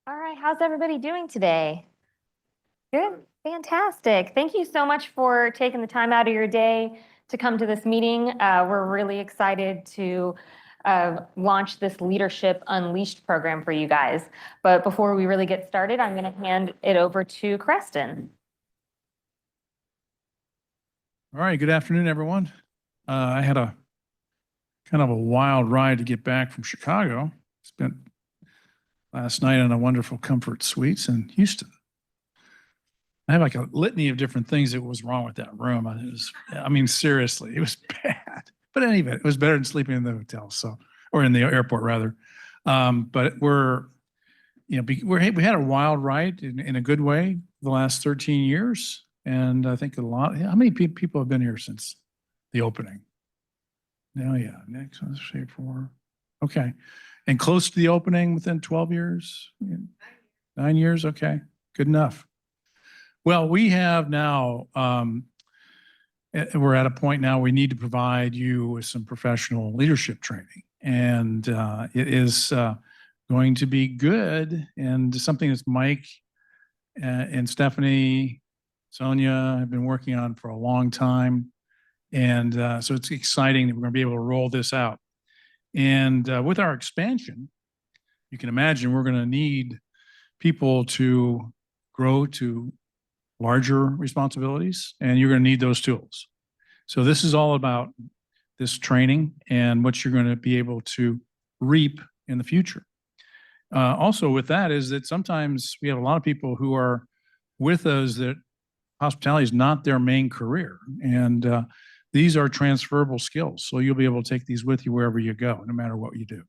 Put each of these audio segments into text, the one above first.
All right, how's everybody doing today? Good, fantastic. Thank you so much for taking the time out of your day to come to this meeting. We're really excited to launch this Leadership Unleashed program for you guys. But before we really get started, I'm going to hand it over to Creston. All right, good afternoon, everyone. I had a kind of a wild ride to get back from Chicago. Spent last night in a wonderful Comfort Suites in Houston. I have like a litany of different things that was wrong with that room. I mean, seriously, it was bad. But anyway, it was better than sleeping in the hotel, or in the airport rather. But we had a wild ride in a good way the last 13 years. And I think how many people have been here since the opening? Oh, yeah. Next, let's say 4. Okay. And close to the opening within 12 years? 9 years? Okay. Good enough. Well, we have now, we're at a point now we need to provide you with some professional leadership training. And it is going to be good and something that Mike and Stephanie, Sonia have been working on for a long time. And so it's exciting that we're going to be able to roll this out. And with our expansion, you can imagine we're going to need people to grow to larger responsibilities, and you're going to need those tools. So this is all about this training and what you're going to be able to reap in the future. Also with that is that sometimes we have a lot of people who are with us that hospitality is not their main career. And these are transferable skills. So you'll be able to take these with you wherever you go, no matter what you do.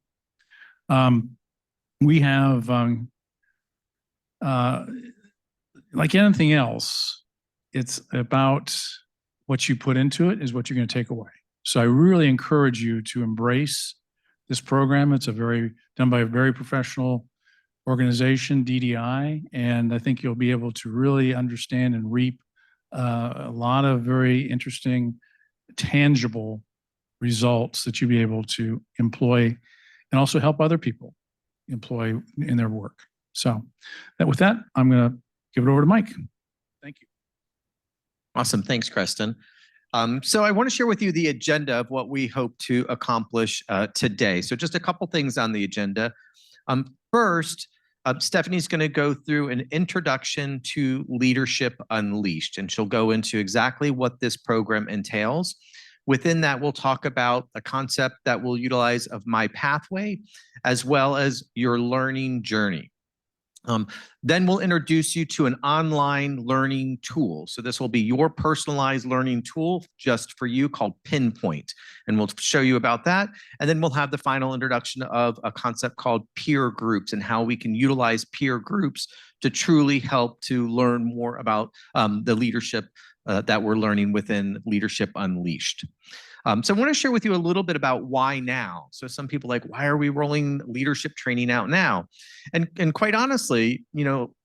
We have, like anything else, it's about what you put into it is what you're going to take away. So I really encourage you to embrace this program. It's done by a very professional organization, DDI, and I think you'll be able to really understand and reap a lot of very interesting, tangible results that you'll be able to employ and also help other people employ in their work. So with that, I'm going to give it over to Mike. Thank you. Awesome. Thanks, Creston. So I want to share with you the agenda of what we hope to accomplish today. So just a couple things on the agenda. First, Stephanie's going to go through an introduction to Leadership Unleashed, and she'll go into exactly what this program entails. Within that, we'll talk about a concept that we'll utilize of My Pathway, as well as your learning journey. Then we'll introduce you to an online learning tool. So this will be your personalized learning tool just for you called Pinpoint. And we'll show you about that. And then we'll have the final introduction of a concept called peer groups and how we can utilize peer groups to truly help to learn more about the leadership that we're learning within Leadership Unleashed. So I want to share with you a little bit about why now. So some people are like, why are we rolling leadership training out now? And quite honestly,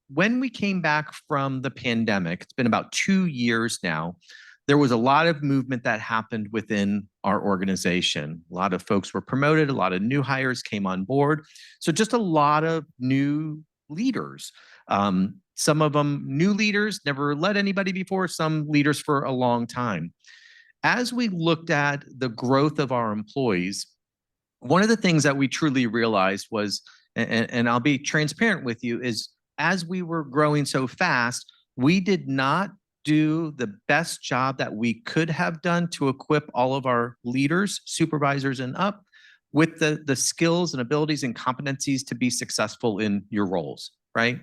when we came back from the pandemic, it's been about 2 years now, there was a lot of movement that happened within our organization. A lot of folks were promoted, a lot of new hires came on board. So just a lot of new leaders. Some of them new leaders, never led anybody before, some leaders for a long time. As we looked at the growth of our employees, one of the things that we truly realized was, and I'll be transparent with you, is as we were growing so fast, we did not do the best job that we could have done to equip all of our leaders, supervisors, and up with the skills and abilities and competencies to be successful in your roles, right?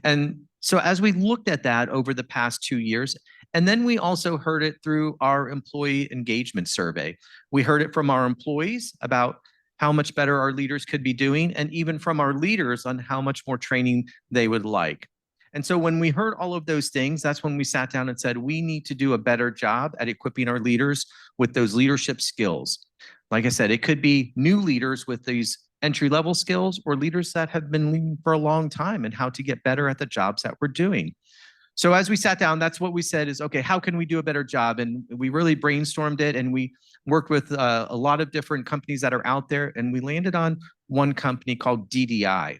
And so as we looked at that over the past 2 years, and then we also heard it through our employee engagement survey. We heard it from our employees about how much better our leaders could be doing, and even from our leaders on how much more training they would like. And so when we heard all of those things, that's when we sat down and said, we need to do a better job at equipping our leaders with those leadership skills. Like I said, it could be new leaders with these entry-level skills or leaders that have been leading for a long time and how to get better at the jobs that we're doing. So as we sat down, that's what we said is, okay, how can we do a better job? And we really brainstormed it, and we worked with a lot of different companies that are out there, and we landed on one company called DDI.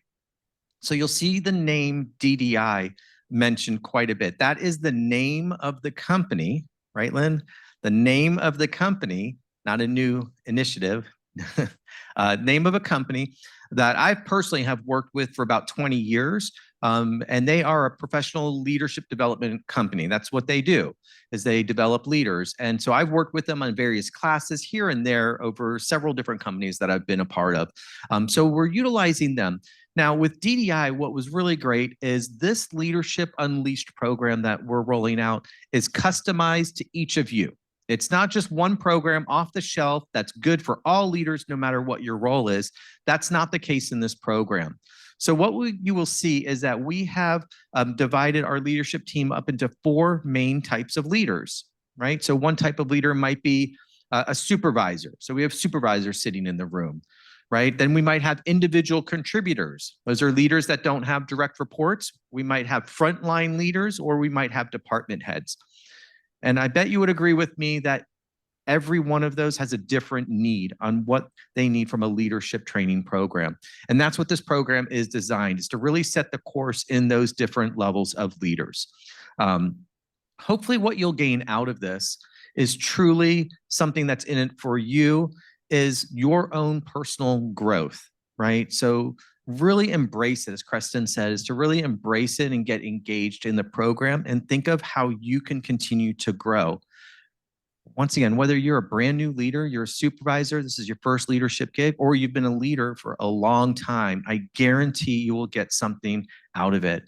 So you'll see the name DDI mentioned quite a bit. That is the name of the company, right, Lynn? The name of the company, not a new initiative, name of a company that I personally have worked with for about 20 years. And they are a professional leadership development company. That's what they do, is they develop leaders. And so I've worked with them on various classes here and there over several different companies that I've been a part of. So we're utilizing them. Now with DDI, what was really great is this Leadership Unleashed program that we're rolling out is customized to each of you. It's not just one program off the shelf that's good for all leaders, no matter what your role is. That's not the case in this program. So what you will see is that we have divided our leadership team up into 4 main types of leaders, right? So one type of leader might be a supervisor. So we have supervisors sitting in the room, right? Then we might have individual contributors. Those are leaders that don't have direct reports. We might have frontline leaders, or we might have department heads. And I bet you would agree with me that every one of those has a different need on what they need from a leadership training program. And that's what this program is designed, is to really set the course in those different levels of leaders. Hopefully what you'll gain out of this is truly something that's in it for you, is your own personal growth, right? So really embrace it, as Creston said, is to really embrace it and get engaged in the program and think of how you can continue to grow. Once again, whether you're a brand new leader, you're a supervisor, this is your first leadership gig, or you've been a leader for a long time, I guarantee you will get something out of it.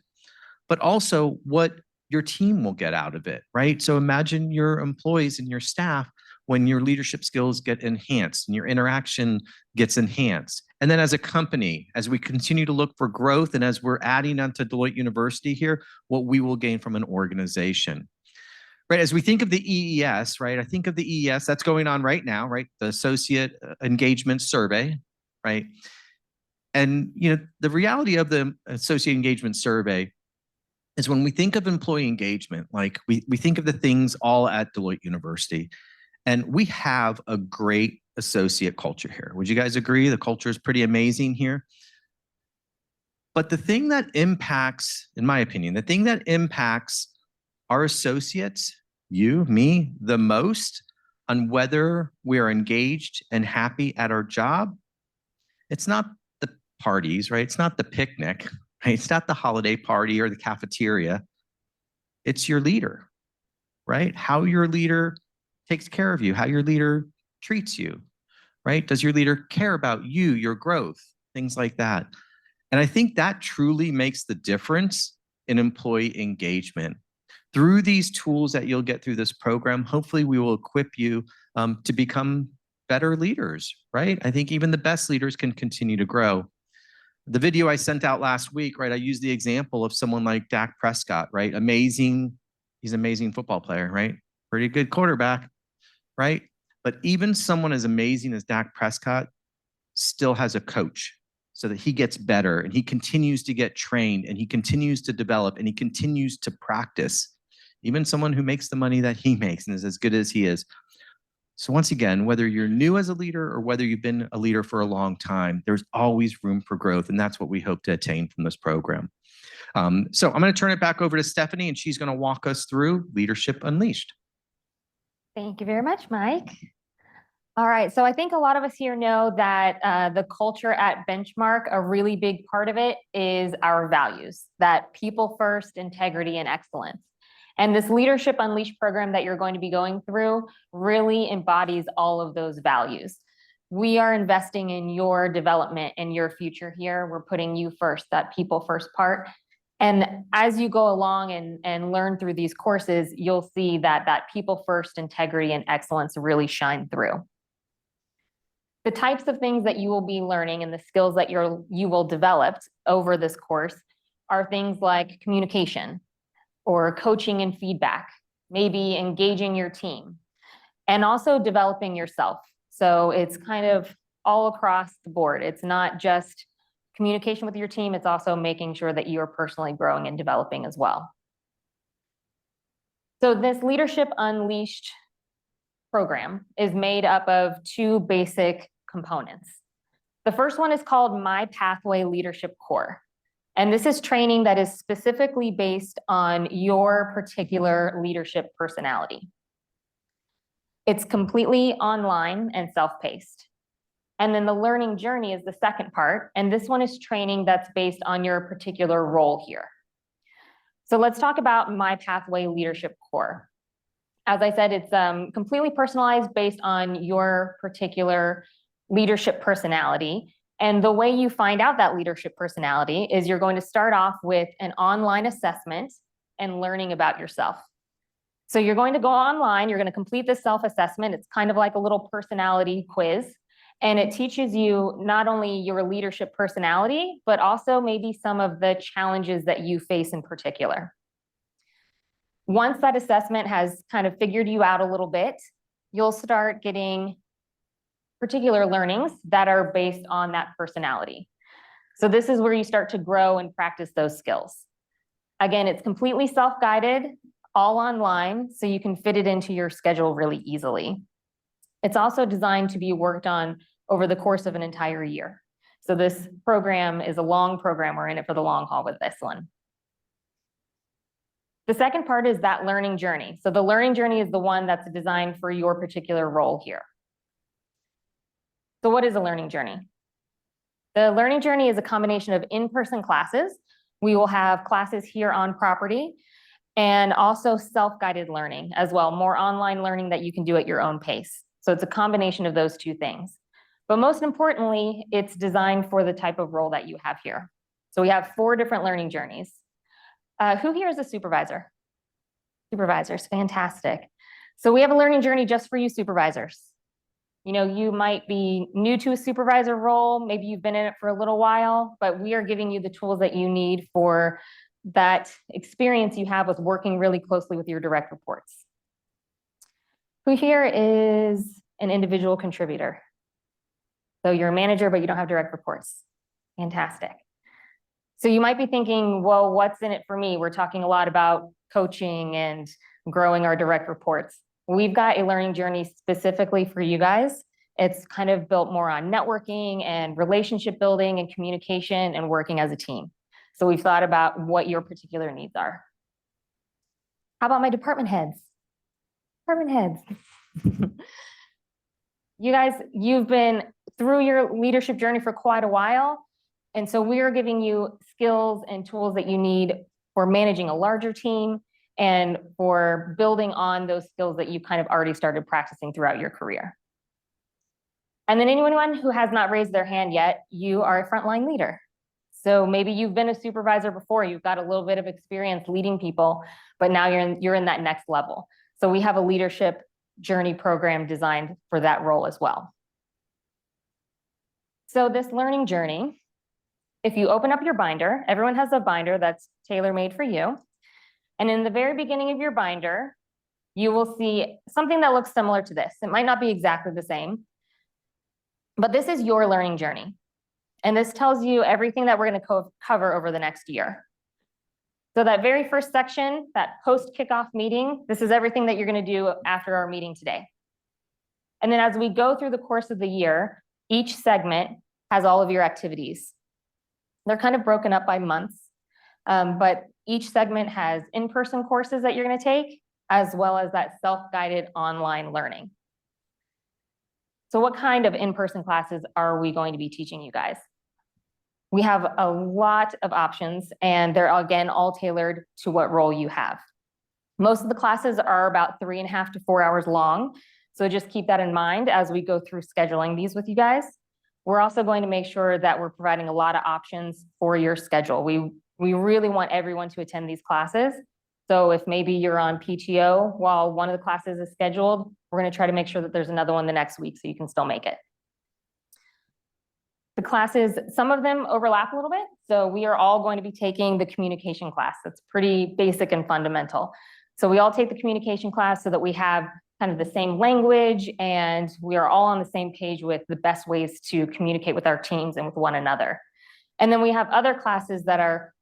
But also what your team will get out of it, right? So imagine your employees and your staff when your leadership skills get enhanced and your interaction gets enhanced. And then as a company, as we continue to look for growth and as we're adding onto Deloitte University here, what we will gain from an organization. Right, as we think of the EES, right, I think of the EES that's going on right now, right, the Associate Engagement Survey, right? And, you know, the reality of the Associate Engagement Survey is when we think of employee engagement, like we think of the things all at Deloitte University, and we have a great associate culture here. Would you guys agree? The culture is pretty amazing here. But the thing that impacts, in my opinion, the thing that impacts our associates, you, me, the most on whether we are engaged and happy at our job, it's not the parties, right? It's not the picnic, right? It's not the holiday party or the cafeteria. It's your leader, right? How your leader takes care of you, how your leader treats you, right? Does your leader care about you, your growth, things like that? And I think that truly makes the difference in employee engagement. Through these tools that you'll get through this program, hopefully we will equip you to become better leaders, right? I think even the best leaders can continue to grow. The video I sent out last week, right, I used the example of someone like Dak Prescott, right? Amazing, he's an amazing football player, right? Pretty good quarterback, right? But even someone as amazing as Dak Prescott still has a coach, so that he gets better and he continues to get trained and he continues to develop and he continues to practice. Even someone who makes the money that he makes and is as good as he is. So once again, whether you're new as a leader or whether you've been a leader for a long time, there's always room for growth. And that's what we hope to attain from this program. So I'm going to turn it back over to Stephanie, and she's going to walk us through Leadership Unleashed. Thank you very much, Mike. All right, so I think a lot of us here know that the culture at Benchmark, a really big part of it is our values, that people first, integrity, and excellence. And this Leadership Unleashed program that you're going to be going through really embodies all of those values. We are investing in your development and your future here. We're putting you first, that people first part. And as you go along and learn through these courses, you'll see that people first, integrity, and excellence really shine through. The types of things that you will be learning and the skills that you will develop over this course are things like communication or coaching and feedback, maybe engaging your team, and also developing yourself. So it's kind of all across the board. It's not just communication with your team, it's also making sure that you are personally growing and developing as well. So this Leadership Unleashed program is made up of 2 basic components. The first one is called My Pathway Leadership Core. And this is training that is specifically based on your particular leadership personality. It's completely online and self-paced. And then the learning journey is the second part. And this one is training that's based on your particular role here. So let's talk about My Pathway Leadership Core. As I said, it's completely personalized based on your particular leadership personality. And the way you find out that leadership personality is you're going to start off with an online assessment and learning about yourself. So you're going to go online, you're going to complete this self-assessment. It's kind of like a little personality quiz. And it teaches you not only your leadership personality, but also maybe some of the challenges that you face in particular. Once that assessment has kind of figured you out a little bit, you'll start getting particular learnings that are based on that personality. So this is where you start to grow and practice those skills. Again, it's completely self-guided, all online, so you can fit it into your schedule really easily. It's also designed to be worked on over the course of an entire year. So this program is a long program. We're in it for the long haul with this one. The second part is that learning journey. So the learning journey is the one that's designed for your particular role here. So what is a learning journey? The learning journey is a combination of in-person classes. We will have classes here on property and also self-guided learning as well, more online learning that you can do at your own pace. So it's a combination of those two things. But most importantly, it's designed for the type of role that you have here. So we have 4 different learning journeys. Who here is a supervisor? Supervisors, fantastic. So we have a learning journey just for you supervisors. You know, you might be new to a supervisor role, maybe you've been in it for a little while, but we are giving you the tools that you need for that experience you have with working really closely with your direct reports. Who here is an individual contributor? So you're a manager, but you don't have direct reports. Fantastic. So you might be thinking, well, what's in it for me? We're talking a lot about coaching and growing our direct reports. We've got a learning journey specifically for you guys. It's kind of built more on networking and relationship building and communication and working as a team. So we've thought about what your particular needs are. How about my department heads? Department heads. You guys, you've been through your leadership journey for quite a while. And so we are giving you skills and tools that you need for managing a larger team and for building on those skills that you kind of already started practicing throughout your career. And then anyone who has not raised their hand yet, you are a frontline leader. So maybe you've been a supervisor before, you've got a little bit of experience leading people, but now you're in that next level. So we have a leadership journey program designed for that role as well. So this learning journey, if you open up your binder, everyone has a binder that's tailor-made for you. And in the very beginning of your binder, you will see something that looks similar to this. It might not be exactly the same, but this is your learning journey. And this tells you everything that we're going to cover over the next year. So that very first section, that post-kickoff meeting, this is everything that you're going to do after our meeting today. And then as we go through the course of the year, each segment has all of your activities. They're kind of broken up by months, but each segment has in-person courses that you're going to take, as well as that self-guided online learning. So what kind of in-person classes are we going to be teaching you guys? We have a lot of options, and they're, again, all tailored to what role you have. Most of the classes are about 3.5 to 4 hours long, so just keep that in mind as we go through scheduling these with you guys. We're also going to make sure that we're providing a lot of options for your schedule. We really want everyone to attend these classes. So if maybe you're on PTO while one of the classes is scheduled, we're going to try to make sure that there's another one the next week so you can still make it. The classes, some of them overlap a little bit. So we are all going to be taking the communication class. That's pretty basic and fundamental. So we all take the communication class so that we have kind of the same language and we are all on the same page with the best ways to communicate with our teams and with one another. And then we have other classes that are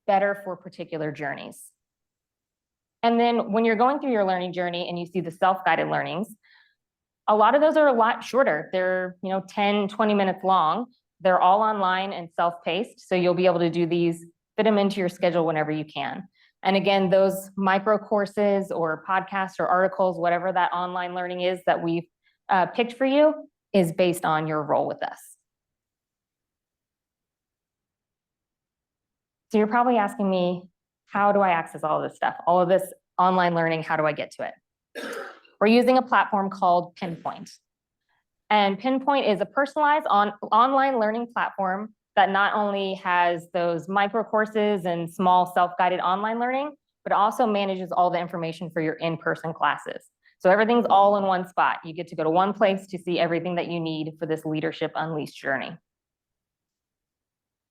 better for particular journeys. And then when you're going through your learning journey and you see the self-guided learnings, a lot of those are a lot shorter. They're 10, 20 minutes long, They're all online and self-paced, so you'll be able to do these, fit them into your schedule whenever you can. And again, those micro courses or podcasts or articles, whatever that online learning is that we've picked for you, is based on your role with us. So you're probably asking me, how do I access all of this stuff? All of this online learning, how do I get to it? We're using a platform called Pinpoint. And Pinpoint is a personalized online learning platform that not only has those micro courses and small self-guided online learning, but also manages all the information for your in-person classes. So everything's all in one spot. You get to go to one place to see everything that you need for this Leadership Unleashed journey.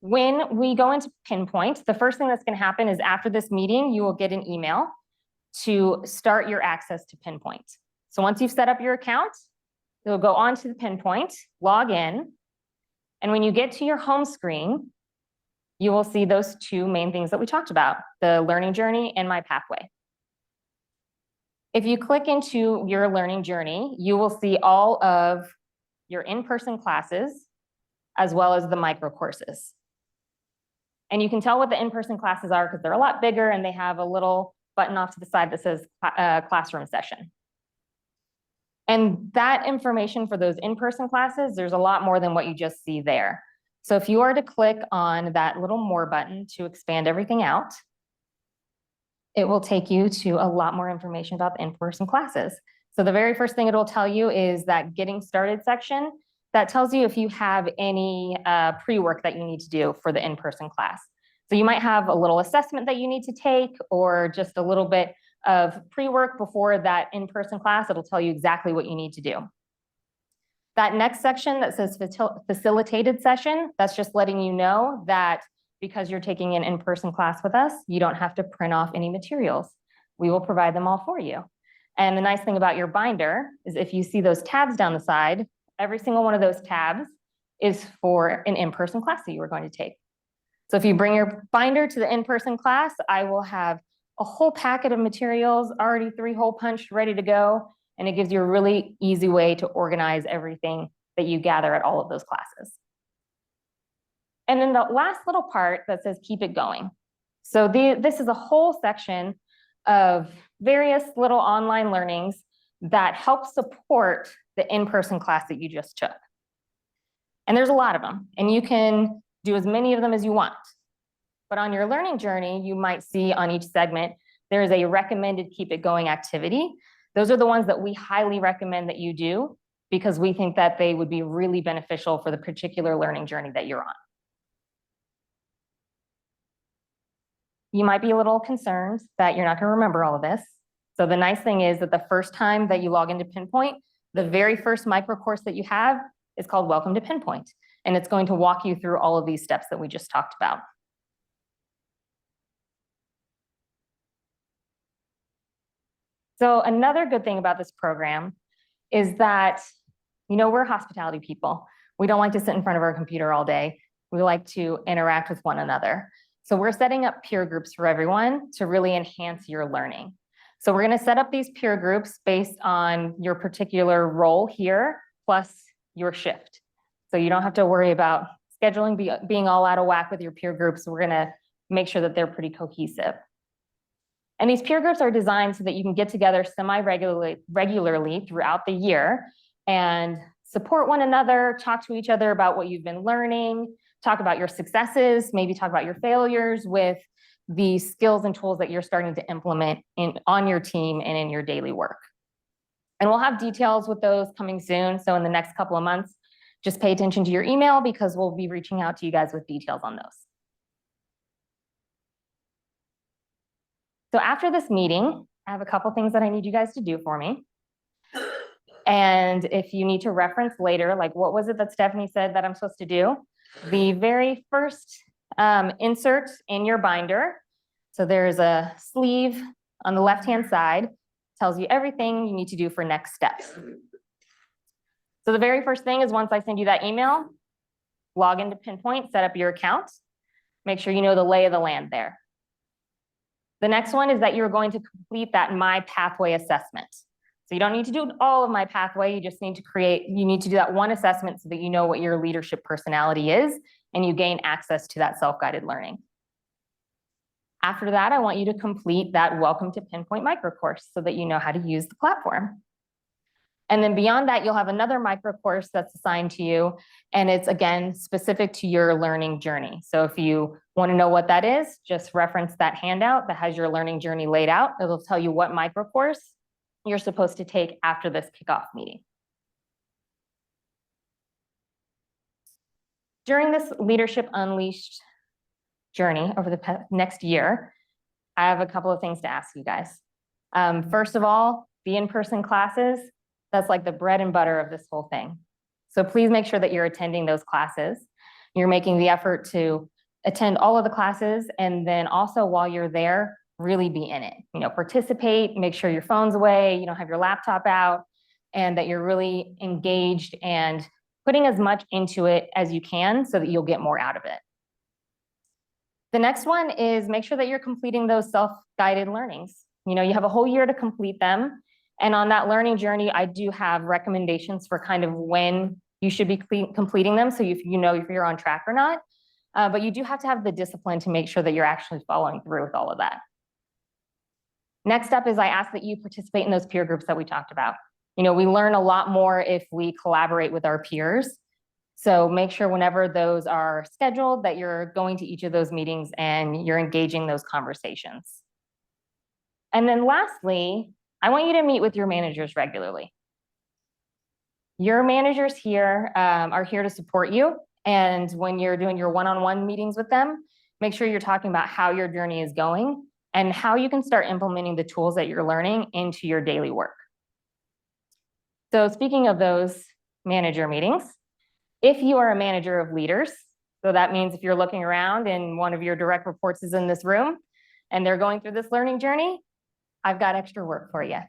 When we go into Pinpoint, the first thing that's going to happen is after this meeting, you will get an email to start your access to Pinpoint. So once you've set up your account, you'll go on to the Pinpoint, log in, and when you get to your home screen, you will see those two main things that we talked about, the learning journey and my pathway. If you click into your learning journey, you will see all of your in-person classes, as well as the micro courses. And you can tell what the in-person classes are because they're a lot bigger and they have a little button off to the side that says classroom session. And that information for those in-person classes, there's a lot more than what you just see there. So if you are to click on that little more button to expand everything out, it will take you to a lot more information about the in-person classes. So the very first thing it will tell you is that getting started section that tells you if you have any pre-work that you need to do for the in-person class. So you might have a little assessment that you need to take or just a little bit of pre-work before that in-person class. It'll tell you exactly what you need to do. That next section that says facilitated session, that's just letting you know that because you're taking an in-person class with us, you don't have to print off any materials. We will provide them all for you. And the nice thing about your binder is if you see those tabs down the side, every single one of those tabs is for an in-person class that you are going to take. So if you bring your binder to the in-person class, I will have a whole packet of materials already 3-hole punched, ready to go. And it gives you a really easy way to organize everything that you gather at all of those classes. And then the last little part that says keep it going. So this is a whole section of various little online learnings that help support the in-person class that you just took. And there's a lot of them, and you can do as many of them as you want. But on your learning journey, you might see on each segment, there is a recommended keep it going activity. Those are the ones that we highly recommend that you do because we think that they would be really beneficial for the particular learning journey that you're on. You might be a little concerned that you're not going to remember all of this. So the nice thing is that the first time that you log into Pinpoint, the very first micro course that you have is called Welcome to Pinpoint. And it's going to walk you through all of these steps that we just talked about. So another good thing about this program is that, we're hospitality people. We don't like to sit in front of our computer all day. We like to interact with one another. So we're setting up peer groups for everyone to really enhance your learning. So we're going to set up these peer groups based on your particular role here, plus your shift. So you don't have to worry about scheduling being all out of whack with your peer groups. We're going to make sure that they're pretty cohesive. And these peer groups are designed so that you can get together regularly throughout the year and support one another, talk to each other about what you've been learning, talk about your successes, maybe talk about your failures with the skills and tools that you're starting to implement on your team and in your daily work. And we'll have details with those coming soon. So in the next couple of months, just pay attention to your email because we'll be reaching out to you guys with details on those. So after this meeting, I have a couple things that I need you guys to do for me. And if you need to reference later, like what was it that Stephanie said that I'm supposed to do? The very first insert in your binder. So there's a sleeve on the left-hand side, tells you everything you need to do for next steps. So the very first thing is once I send you that email, log into Pinpoint, set up your account, make sure you know the lay of the land there. The next one is that you're going to complete that My Pathway assessment. So So you don't need to do all of my pathway. You just need to you need to do that one assessment so that you know what your leadership personality is and you gain access to that self-guided learning. After that, I want you to complete that Welcome to Pinpoint micro course so that you know how to use the platform. And then beyond that, you'll have another micro course that's assigned to you. And it's, again, specific to your learning journey. So if you want to know what that is, just reference that handout that has your learning journey laid out. It'll tell you what micro course you're supposed to take after this kickoff meeting. During this Leadership Unleashed journey over the next year, I have a couple of things to ask you guys. First of all, the in-person classes, that's like the bread and butter of this whole thing. So please make sure that you're attending those classes. You're making the effort to attend all of the classes, and then also while you're there, really be in it. You know, participate, make sure your phone's away, you don't have your laptop out, and that you're really engaged and putting as much into it as you can so that you'll get more out of it. The next one is make sure that you're completing those self-guided learnings. You know, you have a whole year to complete them. And on that learning journey, I do have recommendations for kind of when you should be completing them, so you know if you're on track or not. But you do have to have the discipline to make sure that you're actually following through with all of that. Next up is I ask that you participate in those peer groups that we talked about. You know, we learn a lot more if we collaborate with our peers. So make sure whenever those are scheduled that you're going to each of those meetings and you're engaging those conversations. And then lastly, I want you to meet with your managers regularly. Your managers here are here to support you. And when you're doing your one-on-one meetings with them, make sure you're talking about how your journey is going and how you can start implementing the tools that you're learning into your daily work. So speaking of those manager meetings, if you are a manager of leaders, so that means if you're looking around and one of your direct reports is in this room and they're going through this learning journey, I've got extra work for you.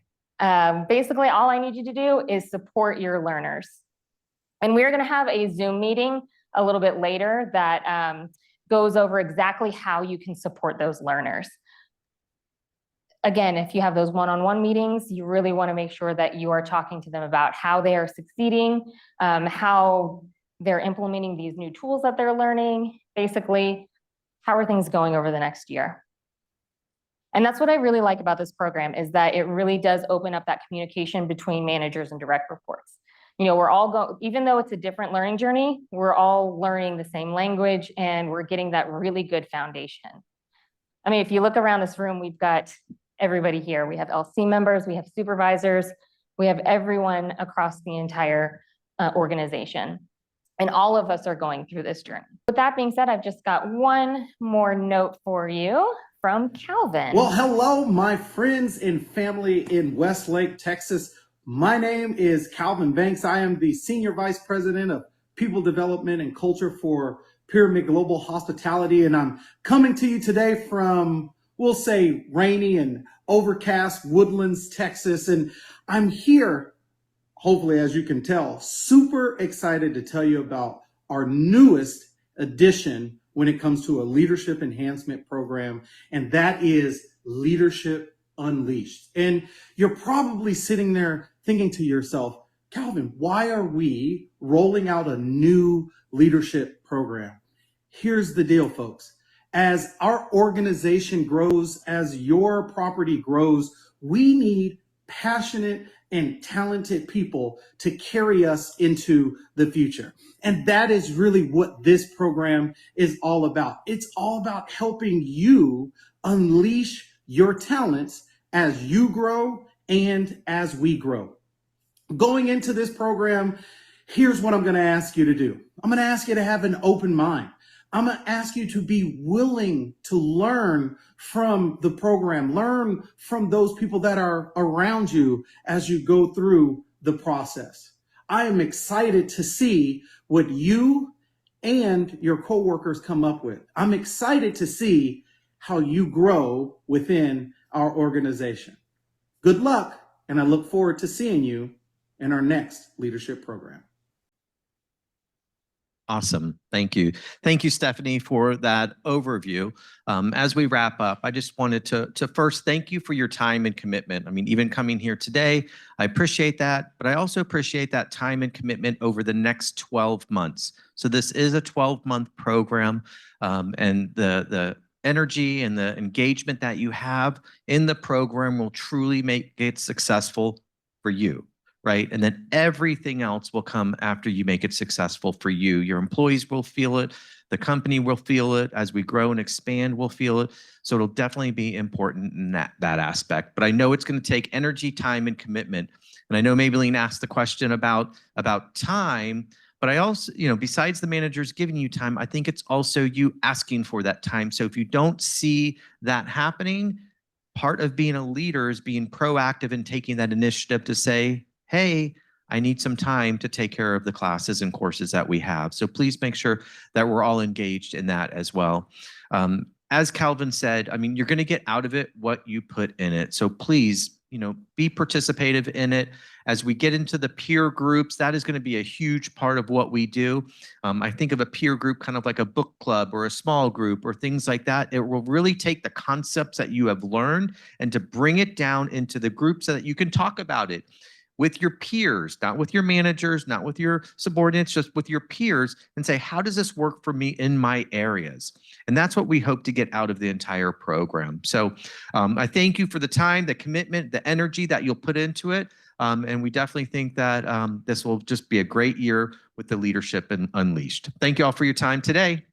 Basically, all I need you to do is support your learners. And we're gonna have a Zoom meeting a little bit later that goes over exactly how you can support those learners. Again, if you have those one-on-one meetings, you really wanna make sure that you are talking to them about how they are succeeding, how they're implementing these new tools that they're learning, basically, how are things going over the next year? And that's what I really like about this program is that it really does open up that communication between managers and direct reports. You know, we're all even though it's a different learning journey, we're all learning the same language and we're getting that really good foundation. I mean, if you look around this room, we've got everybody here. We have LC members, we have supervisors, we have everyone across the entire organization. And all of us are going through this journey. With that being said, I've just got one more note for you from Calvin. Well, hello, my friends and family in Westlake, Texas. My name is Calvin Banks. I am the Senior Vice President of People Development and Culture for Pyramid Global Hospitality. And I'm coming to you today from, we'll say, rainy and overcast Woodlands, Texas. And I'm here, hopefully, as you can tell, super excited to tell you about our newest addition when it comes to a leadership enhancement program, and that is Leadership Unleashed. And you're probably sitting there thinking to yourself, Calvin, why are we rolling out a new leadership program? Here's the deal, folks. As our organization grows, as your property grows, we need passionate and talented people to carry us into the future. And that is really what this program is all about. It's all about helping you unleash your talents as you grow and as we grow. Going into this program, here's what I'm going to ask you to do. I'm going to ask you to have an open mind. I'm going to ask you to be willing to learn from the program, learn from those people that are around you as you go through the process. I am excited to see what you and your coworkers come up with. I'm excited to see how you grow within our organization. Good luck, and I look forward to seeing you in our next leadership program. Awesome. Thank you. Thank you, Stephanie, for that overview. As we wrap up, I just wanted to first thank you for your time and commitment. I mean, even coming here today, I appreciate that, but I also appreciate that time and commitment over the next 12 months. So this is a 12-month program, and the energy and the engagement that you have in the program will truly make it successful for you. Right? And then everything else will come after you make it successful for you. Your employees will feel it. The company will feel it. As we grow and expand, we'll feel it. So it'll definitely be important in that aspect. But I know it's going to take energy, time, and commitment. And I know Maybelline asked the question about time, but I also, besides the managers giving you time, I think it's also you asking for that time. So if you don't see that happening, part of being a leader is being proactive and taking that initiative to say, hey, I need some time to take care of the classes and courses that we have. So please make sure that we're all engaged in that as well. As Calvin said, I mean, you're going to get out of it what you put in it. So please, be participative in it. As we get into the peer groups, that is going to be a huge part of what we do. I think of a peer group kind of like a book club or a small group or things like that. It will really take the concepts that you have learned and to bring it down into the group so that you can talk about it with your peers, not with your managers, not with your subordinates, just with your peers, and say, how does this work for me in my areas? And that's what we hope to get out of the entire program. So I thank you for the time, the commitment, the energy that you'll put into it. And we definitely think that this will just be a great year with the leadership and Unleashed. Thank you all for your time today.